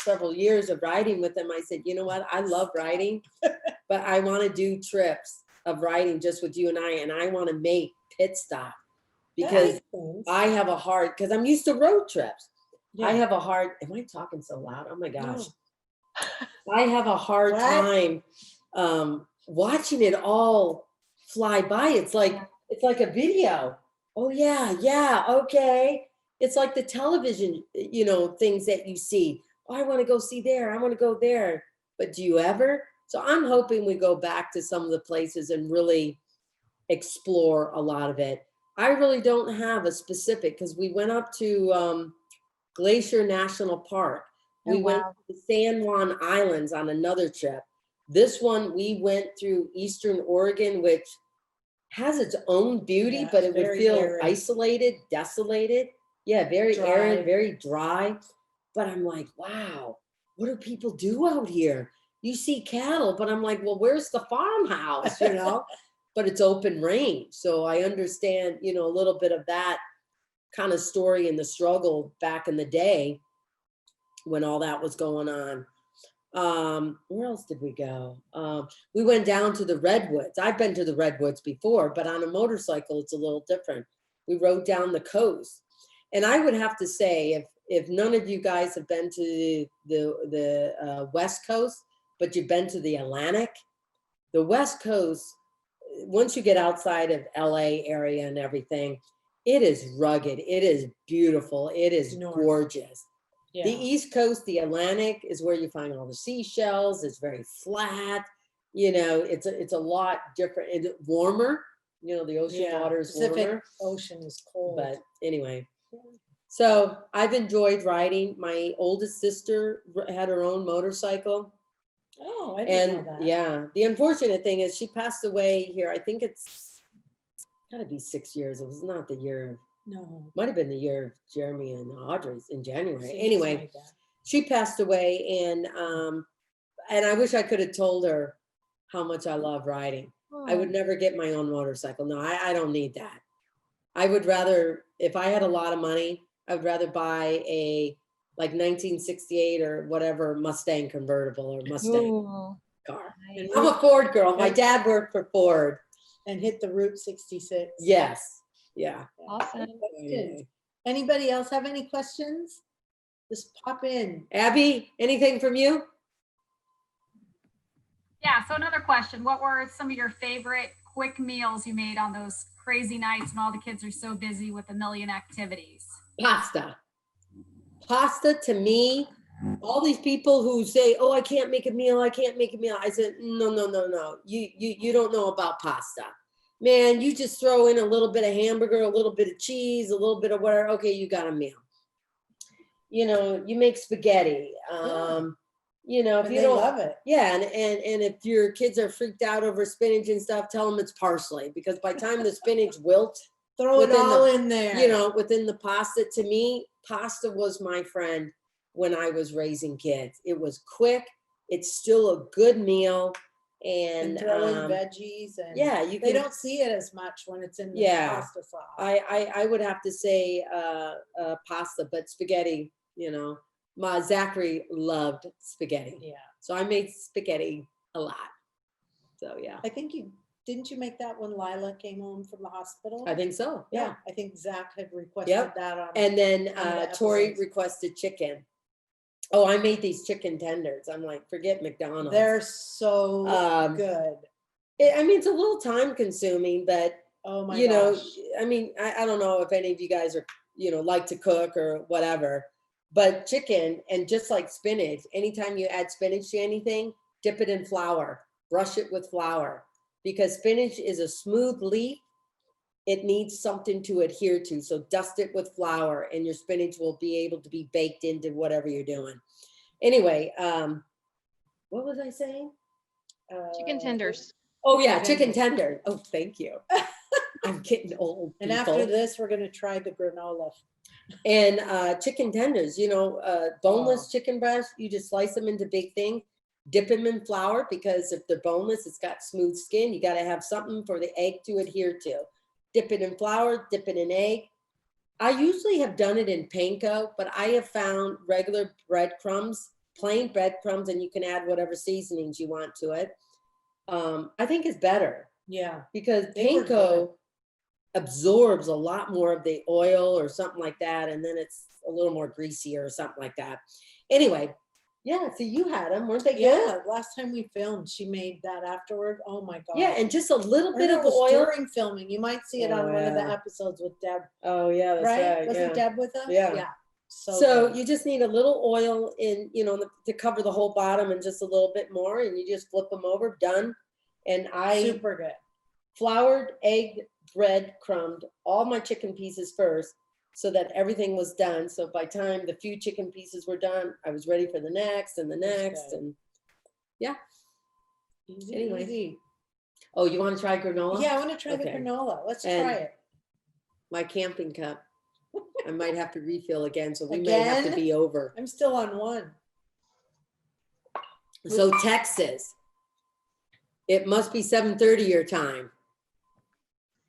Speaker 3: several years of riding with him, I said, you know what? I love riding, but I want to do trips of riding just with you and I want to make pit stop because I have a hard, because I'm used to road trips.
Speaker 1: Yeah.
Speaker 3: I have a hard, am I talking so loud? Oh my gosh. I have a hard time watching it all fly by. It's like a video. Oh yeah, yeah, okay. It's like the television, you know, things that you see. Oh, I want to go see there. I want to go there. But do you ever? So I'm hoping we go back to some of the places and really explore a lot of it. I really don't have a specific, because we went up to Glacier National Park. We went to San Juan Islands on another trip. This one, we went through Eastern Oregon, which has its own beauty, but it would feel isolated, desolated. Yeah, very arid, very dry. But I'm like, wow, what do people do out here? You see cattle, but I'm like, well, where's the farmhouse, you know? But it's open range. So I understand, you know, a little bit of that kind of story and the struggle back in the day when all that was going on. Where else did we go? We went down to the Redwoods. I've been to the Redwoods before, but on a motorcycle, it's a little different. We rode down the coast. And I would have to say, if none of you guys have been to the West Coast, but you've been to the Atlantic, the West Coast, once you get outside of LA area and everything, it is rugged. It is beautiful. It is gorgeous. Yeah. The East Coast, the Atlantic, is where you find all the seashells. It's very flat. You know, it's a lot different and warmer. You know, the ocean water is warmer.
Speaker 1: Ocean is cold.
Speaker 3: But anyway, so I've enjoyed riding. My oldest sister had her own motorcycle.
Speaker 1: Oh, I didn't know that.
Speaker 3: Yeah, the unfortunate thing is she passed away here. I think it's gotta be 6 years. It was not the year.
Speaker 1: No.
Speaker 3: Might have been the year of Jeremy and Audrey's in January. Anyway, she passed away, and I wish I could have told her how much I love riding. Oh. I would never get my own motorcycle. No, I don't need that. I would rather, if I had a lot of money, I would rather buy a like 1968 or whatever Mustang convertible or Mustang car. Nice. I'm a Ford girl. My dad worked for Ford.
Speaker 1: And hit the Route 66.
Speaker 3: Yes. Yeah.
Speaker 2: Awesome.
Speaker 1: Anybody else have any questions? Just pop in.
Speaker 3: Abby, anything from you?
Speaker 6: Yeah, so another question. What were some of your favorite quick meals you made on those crazy nights when all the kids are so busy with a million activities?
Speaker 3: Pasta. Pasta to me, all these people who say, oh, I can't make a meal, I can't make a meal. I said, no. You don't know about pasta. Man, you just throw in a little bit of hamburger, a little bit of cheese, a little bit of whatever. Okay, you got a meal. You know, you make spaghetti. You know, if you don't
Speaker 1: love it.
Speaker 3: Yeah, and if your kids are freaked out over spinach and stuff, tell them it's parsley, because by the time the spinach wilts,
Speaker 1: throw it all in there.
Speaker 3: You know, within the pasta. To me, pasta was my friend when I was raising kids. It was quick. It's still a good meal. And
Speaker 1: throw in veggies and
Speaker 3: they
Speaker 1: don't see it as much when it's in the pasta sauce.
Speaker 3: I would have to say pasta, but spaghetti, you know, Zachary loved spaghetti.
Speaker 1: Yeah.
Speaker 3: So I made spaghetti a lot. So yeah.
Speaker 1: I think didn't you make that when Lila came home from the hospital?
Speaker 3: I think so. Yeah.
Speaker 1: I think Zach had requested that on.
Speaker 3: And then Tori requested chicken. Oh, I made these chicken tenders. I'm like, forget McDonald's.
Speaker 1: They're so good.
Speaker 3: I mean, it's a little time consuming, but
Speaker 1: oh my
Speaker 3: you
Speaker 1: gosh.
Speaker 3: know, I mean, I don't know if any of you guys are, you know, like to cook or whatever, but chicken, and just like spinach, anytime you add spinach to anything, dip it in flour, brush it with flour, because spinach is a smooth leaf. It needs something to adhere to. So dust it with flour and your spinach will be able to be baked into whatever you're doing. Anyway, what was I saying?
Speaker 2: Chicken tenders.
Speaker 3: Oh yeah, chicken tender. Oh, thank you. I'm getting old.
Speaker 1: And after this, we're going to try the granola.
Speaker 3: And chicken tenders, you know, boneless chicken breast, you just slice them into big things, dip them in flour, because if they're boneless, it's got smooth skin. You got to have something for the egg to adhere to. Dip it in flour, dip it in egg. I usually have done it in panko, but I have found regular breadcrumbs plain breadcrumbs and you can add whatever seasonings you want to it. I think is better
Speaker 1: Yeah.
Speaker 3: because
Speaker 1: They were good.
Speaker 3: panko absorbs a lot more of the oil or something like that. And then it's a little more greasy or something like that. Anyway, yeah, so you had them, weren't they good?
Speaker 1: Yeah, last time we filmed, she made that afterward. Oh my God.
Speaker 3: Yeah, and just a little
Speaker 1: Or
Speaker 3: bit
Speaker 1: no,
Speaker 3: of
Speaker 1: it was
Speaker 3: oil.
Speaker 1: during filming. You might see it on one of the
Speaker 3: Yeah.
Speaker 1: episodes with Deb,
Speaker 3: Oh, yeah, that's
Speaker 1: right?
Speaker 3: right.
Speaker 1: Wasn't
Speaker 3: yeah.
Speaker 1: Deb with us?
Speaker 3: Yeah.
Speaker 1: Yeah.
Speaker 3: So
Speaker 1: good.
Speaker 3: you just need a little oil in, to cover the whole bottom and just a little bit more, and you just flip them over, done. And I
Speaker 1: Super good.
Speaker 3: floured, egg, bread, crumbed all my chicken pieces first so that everything was done. So by the time the few chicken pieces were done, I was ready for the next and the next.
Speaker 1: good.
Speaker 3: And yeah.
Speaker 1: Easy,
Speaker 3: Anyway.
Speaker 1: easy.
Speaker 3: Oh, you want to try granola?
Speaker 1: Yeah, I want to try the
Speaker 3: Okay.
Speaker 1: granola. Let's
Speaker 3: And-
Speaker 1: try it.
Speaker 3: My camping cup. I might have to refill again, so we may have to
Speaker 1: Again?
Speaker 3: be over.
Speaker 1: I'm still on one.
Speaker 3: So Texas, it must be 7:30 your time.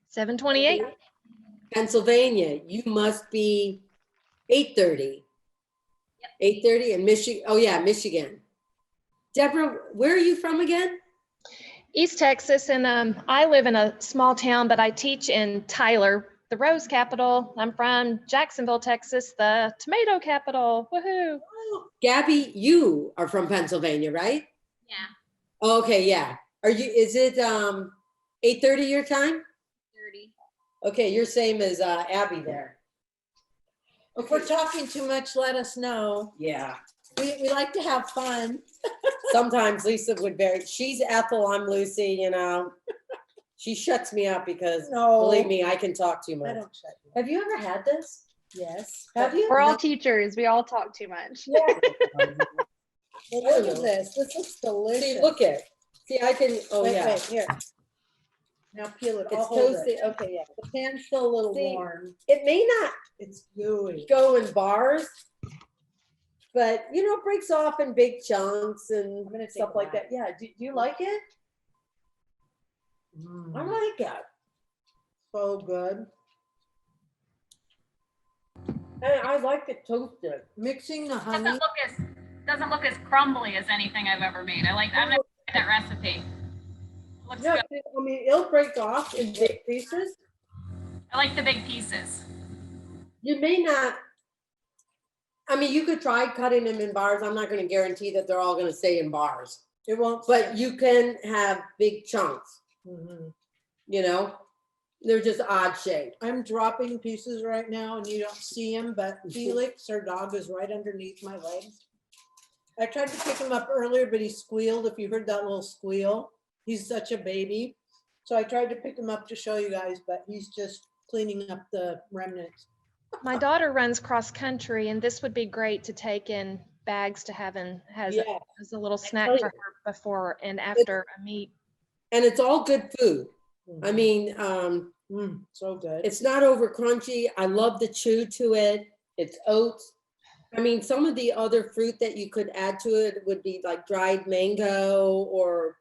Speaker 2: 7:28.
Speaker 3: Pennsylvania, you must be 8:30. 8:30 and Michigan. Oh yeah, Michigan. Deborah, where are you from again?
Speaker 2: East Texas, and I live in a small town, but I teach in Tyler, the rose capital. I'm from Jacksonville, Texas, the tomato capital. Woohoo!
Speaker 3: Gabby, you are from Pennsylvania, right?
Speaker 7: Yeah,
Speaker 3: Okay, yeah. Is it 8:30 your time?
Speaker 7: 30.
Speaker 3: Okay, you're same as Abby there.
Speaker 1: If we're talking too much, let us know.
Speaker 3: Yeah.
Speaker 1: We like to have fun.
Speaker 3: Sometimes Lisa would she's Ethel, I'm Lucy, She shuts me up because
Speaker 1: No.
Speaker 3: believe me, I can talk too
Speaker 1: I
Speaker 3: much.
Speaker 1: don't shut you.
Speaker 3: Have you ever had this?
Speaker 1: Yes.
Speaker 3: Have you?
Speaker 8: We're all teachers. We all talk too much.
Speaker 1: Yeah. Well, look at this. This looks delicious.
Speaker 3: See, look it. See, I can, oh
Speaker 1: Wait,
Speaker 3: yeah.
Speaker 1: wait, here. Now peel it. I'll
Speaker 3: It's
Speaker 1: hold
Speaker 3: toasted,
Speaker 1: it.
Speaker 3: okay, yeah.
Speaker 1: The pan's still a little
Speaker 3: See,
Speaker 1: warm.
Speaker 3: It may not
Speaker 1: It's gooey.
Speaker 3: go in bars, but it breaks off in big chunks and
Speaker 1: I'm gonna take
Speaker 3: stuff
Speaker 1: a
Speaker 3: like
Speaker 1: bite.
Speaker 3: that. Yeah, do you like it? I like it.
Speaker 1: So good.
Speaker 3: And I like it toasted.
Speaker 1: Mixing the
Speaker 6: Doesn't
Speaker 1: honey.
Speaker 6: doesn't look as crumbly as anything I've ever made. I'm gonna try that recipe. Looks
Speaker 3: Yeah,
Speaker 6: good.
Speaker 3: I mean, it'll break off in big pieces.
Speaker 6: I like the big pieces.
Speaker 3: You may not, I mean, you could try cutting them in bars. I'm not going to guarantee that they're all going to stay in bars,
Speaker 1: It won't.
Speaker 3: but you can have big chunks,
Speaker 1: Mhm.
Speaker 3: They're just odd shaped.
Speaker 1: I'm dropping pieces right now and you don't see him, but Felix, our dog, is right underneath my legs. I tried to pick him up earlier, but he squealed. If you heard that little squeal, he's such a baby. So I tried to pick him up to show you guys, but he's just cleaning up the remnants.
Speaker 2: My daughter runs cross country, and this would be great to take in bags to have and as
Speaker 1: Yeah.
Speaker 2: a little snack
Speaker 3: tell
Speaker 2: for
Speaker 3: you.
Speaker 2: her before and after a meet.
Speaker 3: And it's all good food. I mean,
Speaker 1: So good.
Speaker 3: it's not over crunchy. I love the chew to it. It's oats. I mean, some of the other fruit that you could add to it would be like dried mango or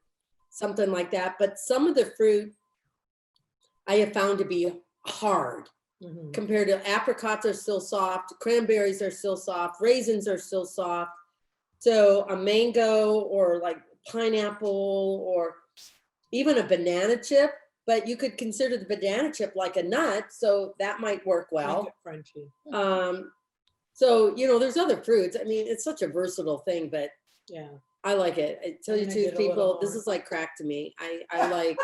Speaker 3: something like that. But some of the fruit I have found to be hard compared to apricots are still soft, cranberries are still soft, raisins are still soft. So a mango or like pineapple or even a banana chip, but you could consider the banana chip like a nut. So that might work well.
Speaker 1: Make it crunchy.
Speaker 3: So, there's other fruits. I mean, it's such a versatile thing, but
Speaker 1: Yeah.
Speaker 3: I like it. I tell you
Speaker 1: I'm
Speaker 3: the
Speaker 1: gonna
Speaker 3: truth,
Speaker 1: get a little
Speaker 3: people, this
Speaker 1: more.
Speaker 3: is like crack to me. I like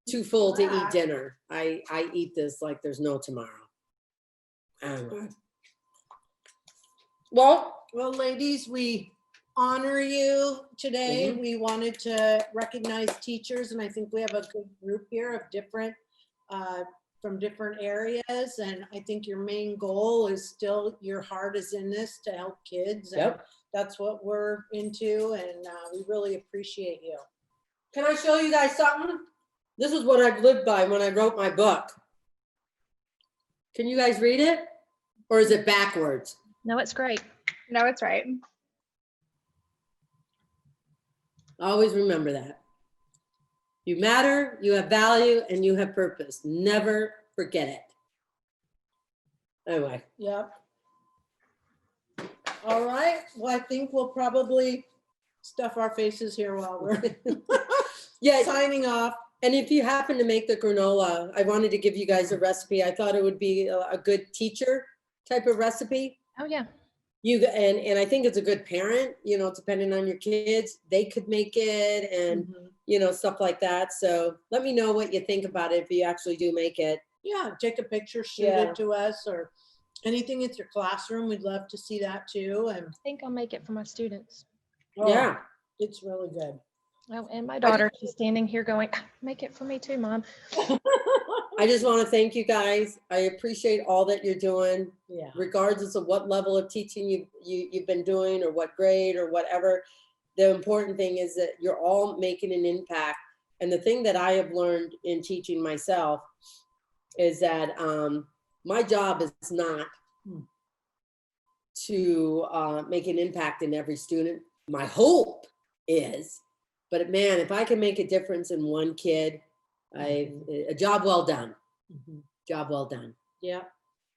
Speaker 3: too full to eat dinner. I eat this like there's no tomorrow. Anyway. Well,
Speaker 1: Well, ladies, we honor you today. We wanted to recognize teachers, and I think we have a good group here of different, from different areas. And I think your main goal is still, your heart is in this to help kids. And
Speaker 3: Yep.
Speaker 1: that's what we're into, and we really appreciate you.
Speaker 3: can I show you guys something? This is what I've lived by when I wrote my book. Can you guys read it? Or is it backwards?
Speaker 2: No, it's great.
Speaker 8: No, it's right.
Speaker 3: Always remember that. You matter, you have value, and you have purpose. Never forget it. Anyway,
Speaker 1: Yep. All right, well, I think we'll probably stuff our faces here while we're
Speaker 3: Yeah,
Speaker 1: signing off.
Speaker 3: and if you happen to make the granola, I wanted to give you guys a recipe. I thought it would be a good teacher type of recipe.
Speaker 2: Oh, yeah.
Speaker 3: And I think it's a good parent, you know, depending on your kids, they could make it and, you know, stuff like that. So let me know what you think about it if you actually do make it.
Speaker 1: Yeah, take a picture, shoot
Speaker 3: Yeah.
Speaker 1: it to us, or anything at your classroom. We'd love to see that too. And
Speaker 2: I think I'll make it for my students.
Speaker 3: Yeah.
Speaker 1: it's really good.
Speaker 2: Oh, and my daughter, she's standing here going, make it for me too, Mom.
Speaker 3: I just want to thank you guys. I appreciate all that you're doing,
Speaker 1: Yeah.
Speaker 3: regardless of what level of teaching you've been doing or what grade or whatever. The important thing is that you're all making an impact. And the thing that I have learned in teaching myself is that my job is not to make an impact in every student. My hope is, but man, if I can make a difference in one kid, a job well done. Job well done.
Speaker 1: Yeah.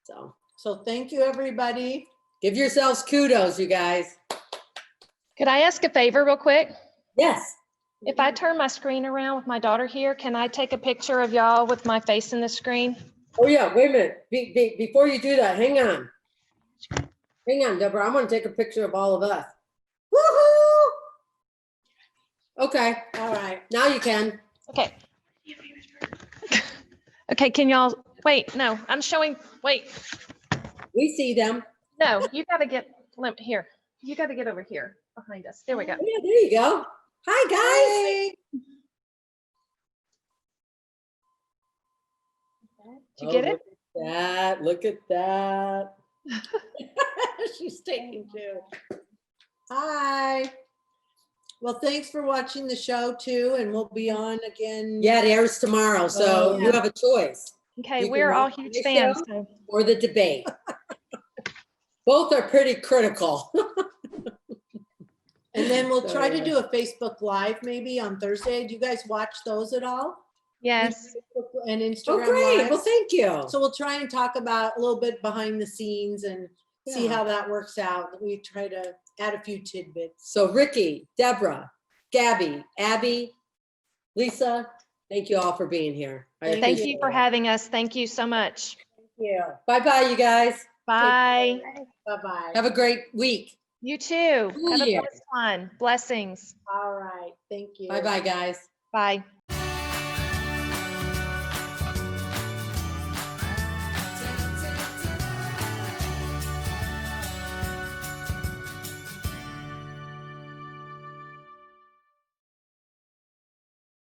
Speaker 3: So
Speaker 1: Thank you, everybody.
Speaker 3: give yourselves kudos, you guys.
Speaker 2: Could I ask a favor real quick?
Speaker 3: Yes.
Speaker 2: If I turn my screen around with my daughter here, can I take a picture of y'all with my face in the screen?
Speaker 3: Oh yeah, wait a minute. Before you do that, hang on. Hang on, Deborah. I'm gonna take a picture of all of us. Woohoo! Okay,
Speaker 1: All right.
Speaker 3: now you can.
Speaker 2: Okay. Okay, can y'all, wait, no, I'm showing, wait,
Speaker 3: We see them.
Speaker 2: no, you gotta get, here. You gotta get over here behind us. There we go.
Speaker 3: Oh, yeah, there you go. Hi, guys.
Speaker 2: Did you get it?
Speaker 3: Look at that. Look at that.
Speaker 1: She's taking two. Hi. Well, thanks for watching the show too, and we'll be on again.
Speaker 3: Yeah, it airs tomorrow, so
Speaker 1: Oh,
Speaker 3: you have a choice.
Speaker 2: Okay,
Speaker 3: You can
Speaker 2: we're all
Speaker 3: watch
Speaker 2: huge
Speaker 3: my
Speaker 2: fans.
Speaker 3: show
Speaker 2: So.
Speaker 3: or the debate. Both are pretty critical.
Speaker 1: And then we'll try to
Speaker 3: So,
Speaker 1: do a Facebook Live maybe on Thursday. Do you guys watch those at all?
Speaker 2: Yes.
Speaker 1: Facebook and
Speaker 3: Oh,
Speaker 1: Instagram
Speaker 3: great.
Speaker 1: Lives?
Speaker 3: Well, thank you.
Speaker 1: So we'll try and talk about a little bit behind the scenes and see
Speaker 3: Yeah.
Speaker 1: how that works out. We try to add a few tidbits.
Speaker 3: So Ricky, Deborah, Gabby, Abby, Lisa, thank you all for being here. I
Speaker 2: Thank
Speaker 3: appreciate
Speaker 2: you for
Speaker 3: it.
Speaker 2: having us. Thank you so much.
Speaker 1: Thank you.
Speaker 3: Bye-bye, you guys.
Speaker 2: Bye.
Speaker 1: Bye-bye.
Speaker 3: Have a great week.
Speaker 2: You too.
Speaker 3: Cool
Speaker 2: Have a
Speaker 3: year.
Speaker 2: blessed one. Blessings.
Speaker 1: All right. Thank you.
Speaker 3: Bye-bye, guys.
Speaker 2: Bye.